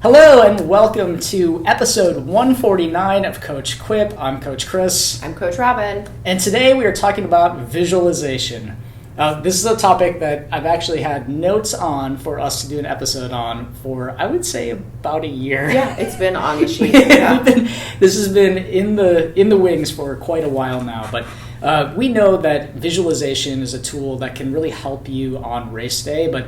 Hello and welcome to episode 149 of Coach Quip. I'm Coach Chris. I'm Coach Robyn. And today we are talking about visualization. This is a topic that I've actually had notes on for us to do an episode on for, I would say, about a year. Yeah, it's been on the sheet. Yeah. This has been in the wings for quite a while now, but we know that visualization is a tool that can really help you on race day, but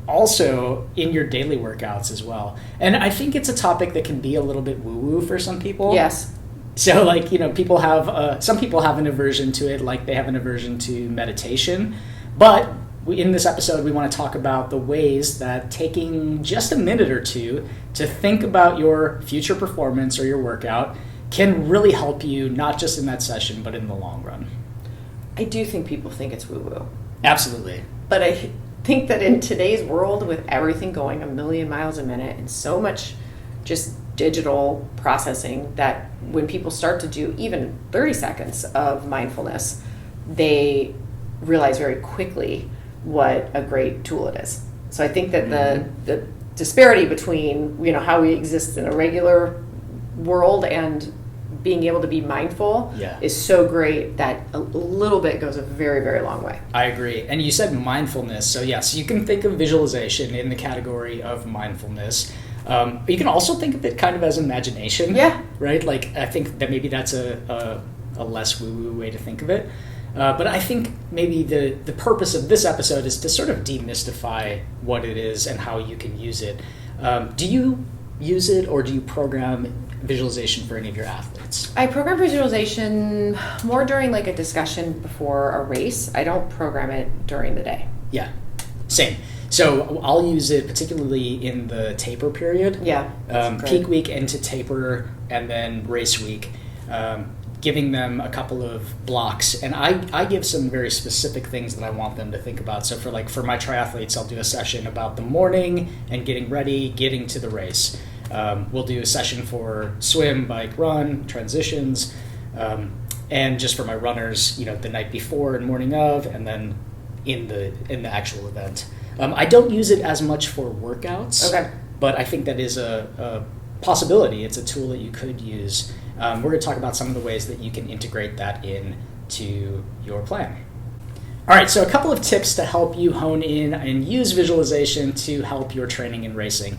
also in your daily workouts as well. And I think it's a topic that can be a little bit woo-woo for some people. Yes. So people have, some people have an aversion to it, like they have an aversion to meditation. But in this episode, we want to talk about the ways that taking just a minute or two to think about your future performance or your workout can really help you, not just in that session, but in the long run. I do think people think it's woo-woo. Absolutely. But I think that in today's world, with everything going a million miles a minute and so much just digital processing, that when people start to do even 30 seconds of mindfulness, they realize very quickly what a great tool it is. So I think that the disparity between how we exist in a regular world and being able to be mindful is so great that a little bit goes a very, very long way. I agree. And you said mindfulness. So yes, you can think of visualization in the category of mindfulness. You can also think of it kind of as imagination. Yeah. Right? Like, I think that maybe that's a less woo-woo way to think of it. But I think maybe the purpose of this episode is to sort of demystify what it is and how you can use it. Do you use it, or do you program visualization for any of your athletes? I program visualization more during like a discussion before a race. I don't program it during the day. Yeah, same. So I'll use it particularly in the taper period. Yeah. Peak week into taper, and then race week, giving them a couple of blocks. And I give some very specific things that I want them to think about. So for my triathletes, I'll do a session about the morning and getting ready, getting to the race. We'll do a session for swim, bike, run, transitions, and just for my runners, the night before and morning of, and then in the actual event. I don't use it as much for workouts, okay, but I think that is a possibility. It's a tool that you could use. We're going to talk about some of the ways that you can integrate that into your plan. All right, so a couple of tips to help you hone in and use visualization to help your training and racing.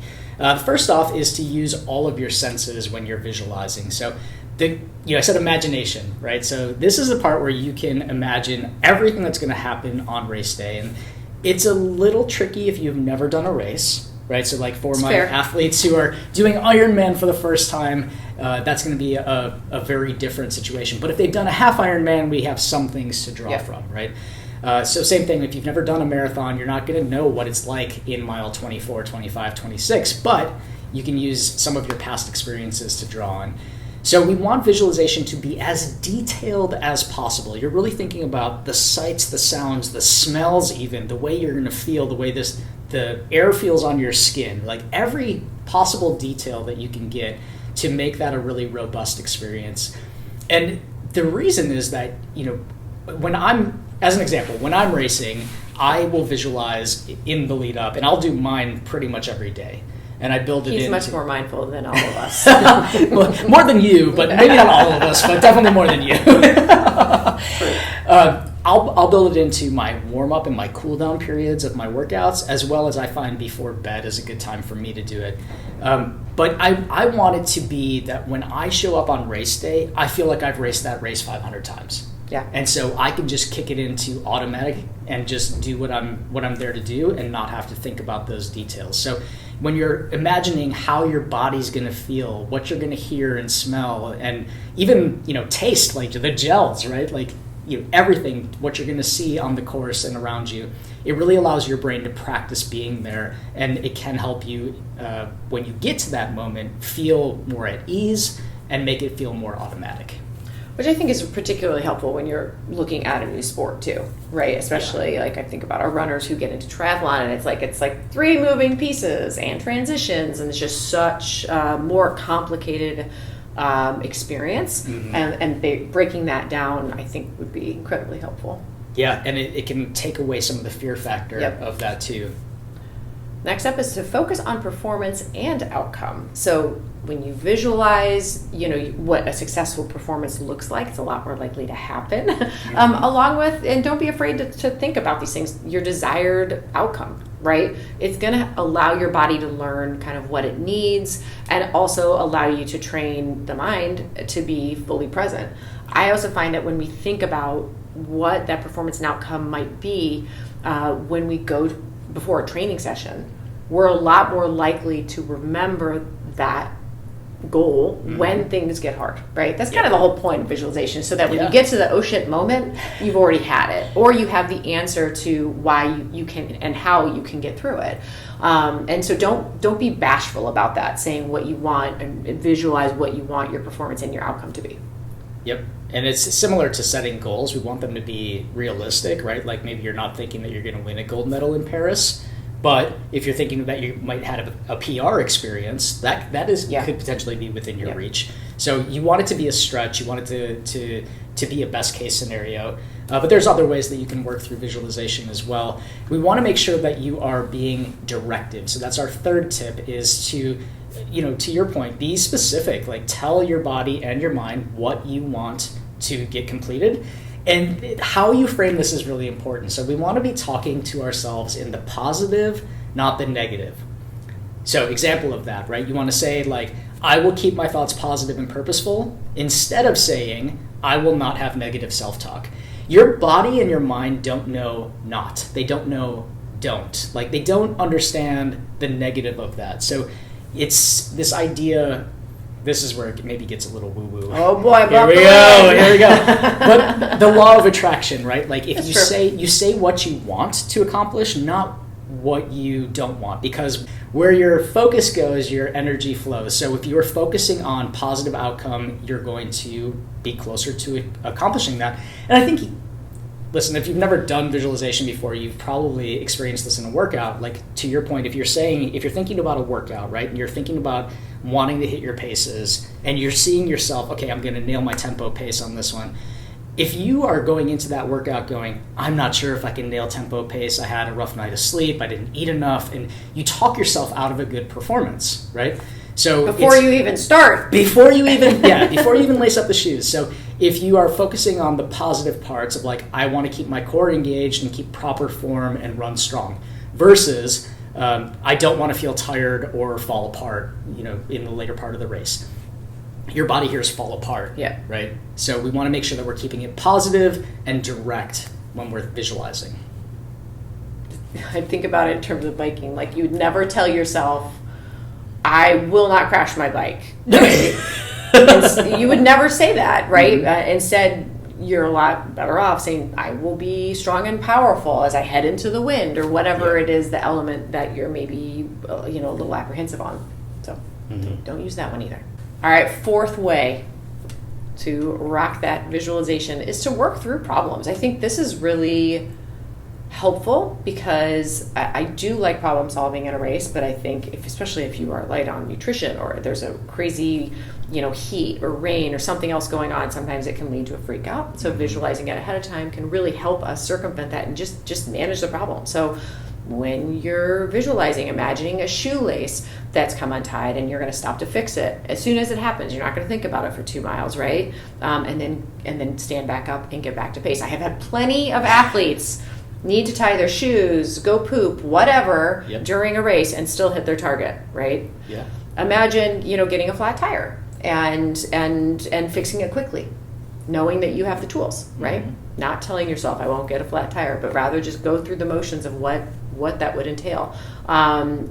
First off is to use all of your senses when you're visualizing. So I said imagination, right? So this is the part where you can imagine everything that's going to happen on race day. And it's a little tricky if you've never done a race, right? So for it's my fair. athletes who are doing Ironman for the first time, that's going to be a very different situation. But if they've done a half Ironman, we have some things to draw from, right? So same thing, if you've never done a marathon, you're not going to know what it's like in mile 24, 25, 26, but you can use some of your past experiences to draw on. So we want visualization to be as detailed as possible. You're really thinking about the sights, the sounds, the smells even, the way you're going to feel, the way the air feels on your skin, like every possible detail that you can get to make that a really robust experience. And the reason is that, as an example, when I'm racing, I will visualize in the lead up, and I'll do mine pretty much every day. And I build it in. He's much more mindful than all of us. Well, more than you, but maybe not all of us, but definitely more than you. I'll build it into my warm-up and my cool-down periods of my workouts, as well as I find before bed is a good time for me to do it. But I want it to be that when I show up on race day, I feel like I've raced that race 500 times. Yeah. And so I can just kick it into automatic and just do what I'm there to do and not have to think about those details. So when you're imagining how your body's going to feel, what you're going to hear and smell, and even taste, like the gels, right? Everything, what you're going to see on the course and around you, it really allows your brain to practice being there, and it can help you when you get to that moment feel more at ease and make it feel more automatic. Which I think is particularly helpful when you're looking at a new sport too, right? Especially I think about our runners who get into triathlon, and it's like 3 moving pieces and transitions, and it's just such a more complicated experience. Mm-hmm. And breaking that down, I think, would be incredibly helpful. Yeah, and it can take away some of the fear factor of that too. Next up is to focus on performance and outcome. So when you visualize, what a successful performance looks like, it's a lot more likely to happen. Along with, and don't be afraid to think about these things, your desired outcome, right? It's going to allow your body to learn kind of what it needs, and also allow you to train the mind to be fully present. I also find that when we think about what that performance and outcome might be, when we go before a training session, we're a lot more likely to remember that goal when things get hard, right? That's kind of the whole point of visualization, so that when you get to the oh shit moment, you've already had it, or you have the answer to why you can and how you can get through it. And so don't be bashful about that, saying what you want and visualize what you want your performance and your outcome to be. Yep. And it's similar to setting goals. We want them to be realistic, right? Like maybe you're not thinking that you're going to win a gold medal in Paris, but if you're thinking that you might have a PR experience, that could potentially be within your reach. So you want it to be a stretch. You want it to be a best case scenario. But there's other ways that you can work through visualization as well. We want to make sure that you are being directive. So that's our third tip, is to your point, be specific. Like, tell your body and your mind what you want to get completed. And how you frame this is really important. So we want to be talking to ourselves in the positive, not the negative. So example of that, right? You want to say, like, I will keep my thoughts positive and purposeful, instead of saying, I will not have negative self-talk. Your body and your mind don't know not. They don't know don't. Like, they don't understand the negative of that. So it's this idea. This is where it maybe gets a little woo-woo. Oh boy, here we go. But the law of attraction, right? Like, if you say what you want to accomplish, not what you don't want, because where your focus goes, your energy flows. So if you're focusing on positive outcome, you're going to be closer to accomplishing that. And I think, listen, if you've never done visualization before, you've probably experienced this in a workout. Like, to your point, if you're thinking about a workout, right, and you're thinking about wanting to hit your paces, and you're seeing yourself, okay, I'm going to nail my tempo pace on this one. If you are going into that workout going, I'm not sure if I can nail tempo pace, I had a rough night of sleep, I didn't eat enough, and you talk yourself out of a good performance, right? So before you even lace up the shoes. So if you are focusing on the positive parts of, like, I want to keep my core engaged and keep proper form and run strong, versus I don't want to feel tired or fall apart, in the later part of the race. Your body hears fall apart, right? So we want to make sure that we're keeping it positive and direct when we're visualizing. I think about it in terms of biking. Like, you would never tell yourself, I will not crash my bike. You would never say that, right? Instead, you're a lot better off saying, I will be strong and powerful as I head into the wind, or whatever it is, the element that you're maybe a little apprehensive on. So don't use that one either. All right, fourth way to rock that visualization is to work through problems. I think this is really helpful, because I do like problem solving in a race, but I think especially if you are light on nutrition, or there's a crazy heat or rain or something else going on, sometimes it can lead to a freak out. So visualizing it ahead of time can really help us circumvent that and just manage the problem. So when you're visualizing, imagining a shoelace that's come untied and you're going to stop to fix it. As soon as it happens, you're not going to think about it for 2 miles, right? And then stand back up and get back to pace. I have had plenty of athletes need to tie their shoes, go poop, whatever, during a race and still hit their target, right? Yeah. Imagine, getting a flat tire and fixing it quickly, knowing that you have the tools, right? Not telling yourself, I won't get a flat tire, but rather just go through the motions of what that would entail.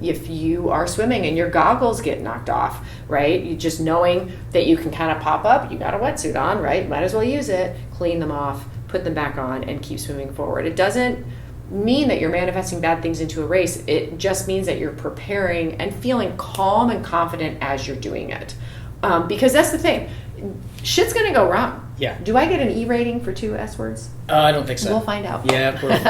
If you are swimming and your goggles get knocked off, right? You just knowing that you can kind of pop up, you got a wetsuit on, right? Might as well use it, clean them off, put them back on, and keep swimming forward. It doesn't mean that you're manifesting bad things into a race. It just means that you're preparing and feeling calm and confident as you're doing it. Because that's the thing. Shit's going to go wrong. Yeah. Do I get an E rating for 2 S words? I don't think so. We'll find out. Yeah, of course.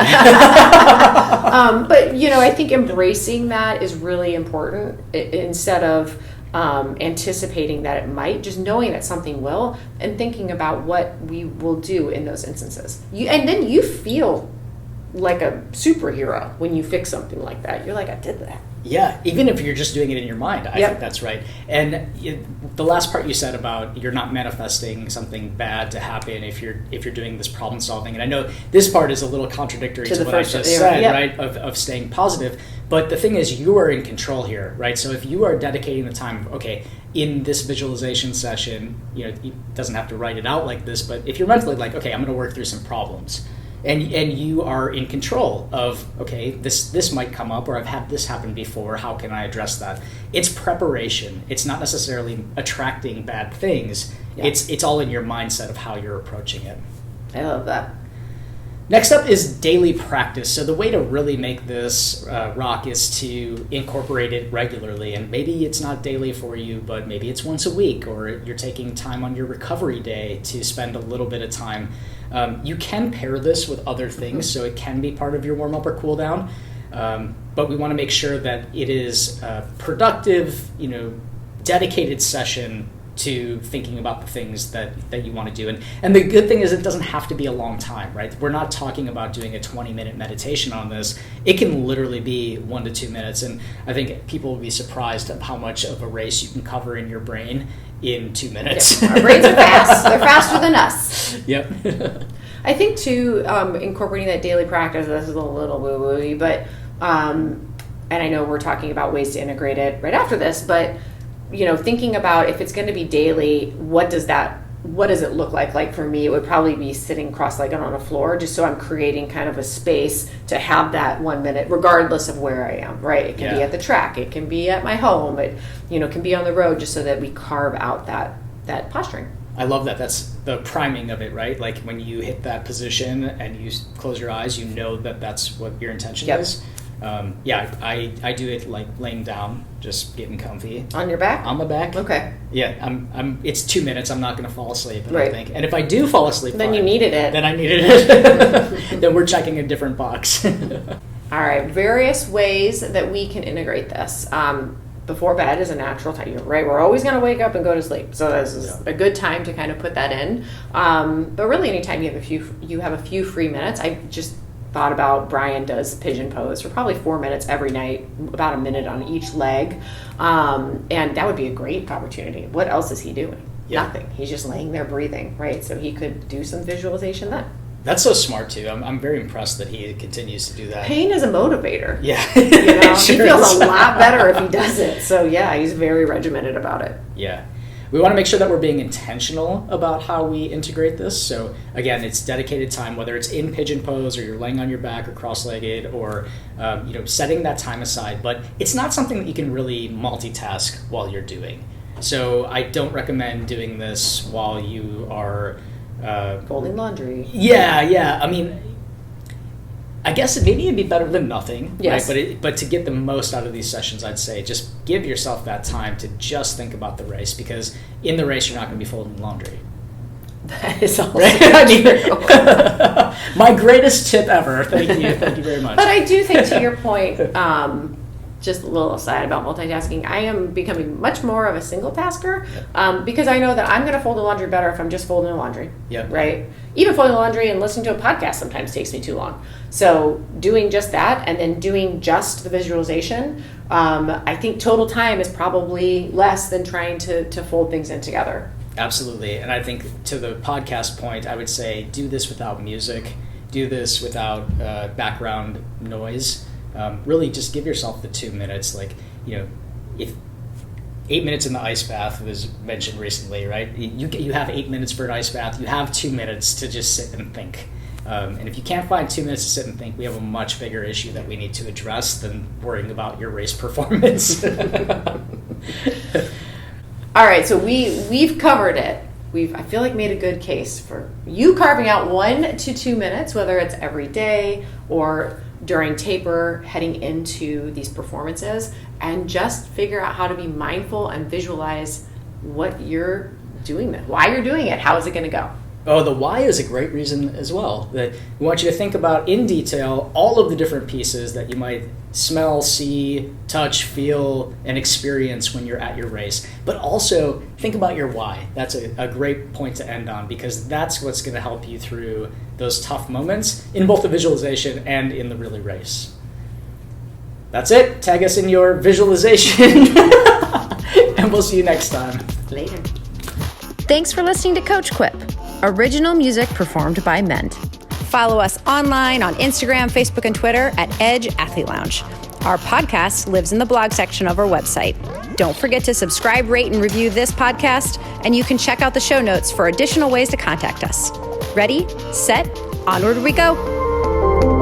But, I think embracing that is really important, instead of anticipating that it might, just knowing that something will, and thinking about what we will do in those instances. And then you feel like a superhero when you fix something like that. You're like, I did that. Yeah, even if you're just doing it in your mind, I Yep. think that's right. And the last part you said about you're not manifesting something bad to happen if you're doing this problem solving, and I know this part is a little contradictory to what I just said, yep. right? Of staying positive, but the thing is, you are in control here, right? So if you are dedicating the time, okay, in this visualization session, it doesn't have to write it out like this, but if you're mentally like, okay, I'm going to work through some problems. And you are in control of, okay, this might come up, or I've had this happen before, how can I address that? It's preparation. It's not necessarily attracting bad things. Yeah. It's all in your mindset of how you're approaching it. I love that. Next up is daily practice. So the way to really make this rock is to incorporate it regularly. And maybe it's not daily for you, but maybe it's once a week, or you're taking time on your recovery day to spend a little bit of time. You can pair this with other things, so it can be part of your warm-up or cool-down. But we want to make sure that it is a productive, dedicated session to thinking about the things that you want to do. And the good thing is it doesn't have to be a long time, right? We're not talking about doing a 20-minute meditation on this. It can literally be 1 to 2 minutes. And I think people will be surprised at how much of a race you can cover in your brain in 2 minutes. Yeah. Our brains are fast. They're faster than us. Yep. I think, too, incorporating that daily practice, this is a little woo-woo-y, but, and I know we're talking about ways to integrate it right after this, but thinking about if it's going to be daily, what does it look like? Like for me, it would probably be sitting cross-legged on a floor, just so I'm creating kind of a space to have that 1 minute, regardless of where I am, right? It can be at the track, it can be at my home, it can be on the road, just so that we carve out that posturing. I love that. That's the priming of it, right? Like when you hit that position and you close your eyes, you know that that's what your intention is. I do it like laying down, just getting comfy. On your back? On my back. Okay. Yeah, it's 2 minutes. I'm not going to fall asleep, I right. don't think. And if I do fall asleep, then you needed it. Then I needed it. Then we're checking a different box. All right, various ways that we can integrate this. Before bed is a natural time, right? We're always going to wake up and go to sleep, so this is a good time to kind of put that in. But really, anytime you have a few free minutes, I just thought about Brian does pigeon pose for probably 4 minutes every night, about a minute on each leg, and that would be a great opportunity. What else is he doing? Yeah. Nothing. He's just laying there breathing, right? So he could do some visualization then. That's so smart too. I'm very impressed that he continues to do that. Pain is a motivator. Yeah. He feels a lot better if he does it. So yeah, he's very regimented about it. Yeah. We want to make sure that we're being intentional about how we integrate this. So again, it's dedicated time, whether it's in pigeon pose or you're laying on your back or cross-legged, or setting that time aside. But it's not something that you can really multitask while you're doing. So I don't recommend doing this while you are folding laundry. Yeah. I mean, I guess maybe it'd be better than nothing, yes. Right? But to get the most out of these sessions, I'd say just give yourself that time to just think about the race, because in the race you're not going to be folding laundry. That is also true. My greatest tip ever. Thank you very much. But I do think, to your point, just a little aside about multitasking, I am becoming much more of a single tasker, because I know that I'm going to fold the laundry better if I'm just folding the laundry. Yep. Right? Even folding the laundry and listening to a podcast sometimes takes me too long. So doing just that and then doing just the visualization, I think total time is probably less than trying to fold things in together. Absolutely. And I think to the podcast point, I would say do this without music. Do this without background noise. Really just give yourself the 2 minutes. If 8 minutes in the ice bath was mentioned recently, right? You have 8 minutes for an ice bath. You have 2 minutes to just sit and think. And if you can't find 2 minutes to sit and think, we have a much bigger issue that we need to address than worrying about your race performance. All right, so we've covered it. I feel like made a good case for you carving out 1 to 2 minutes, whether it's every day or during taper, heading into these performances, and just figure out how to be mindful and visualize what you're doing, why you're doing it, how is it going to go. Oh, the why is a great reason as well. That we want you to think about in detail all of the different pieces that you might smell, see, touch, feel, and experience when you're at your race. But also think about your why. That's a great point to end on, because that's what's going to help you through those tough moments in both the visualization and in the really race. That's it. Tag us in your visualization. And we'll see you next time. Later. Thanks for listening to Coach Quip. Original music performed by Mend. Follow us online on Instagram, Facebook, and Twitter at Edge Athlete Lounge. Our podcast lives in the blog section of our website. Don't forget to subscribe, rate, and review this podcast, and you can check out the show notes for additional ways to contact us. Ready, set, onward we go.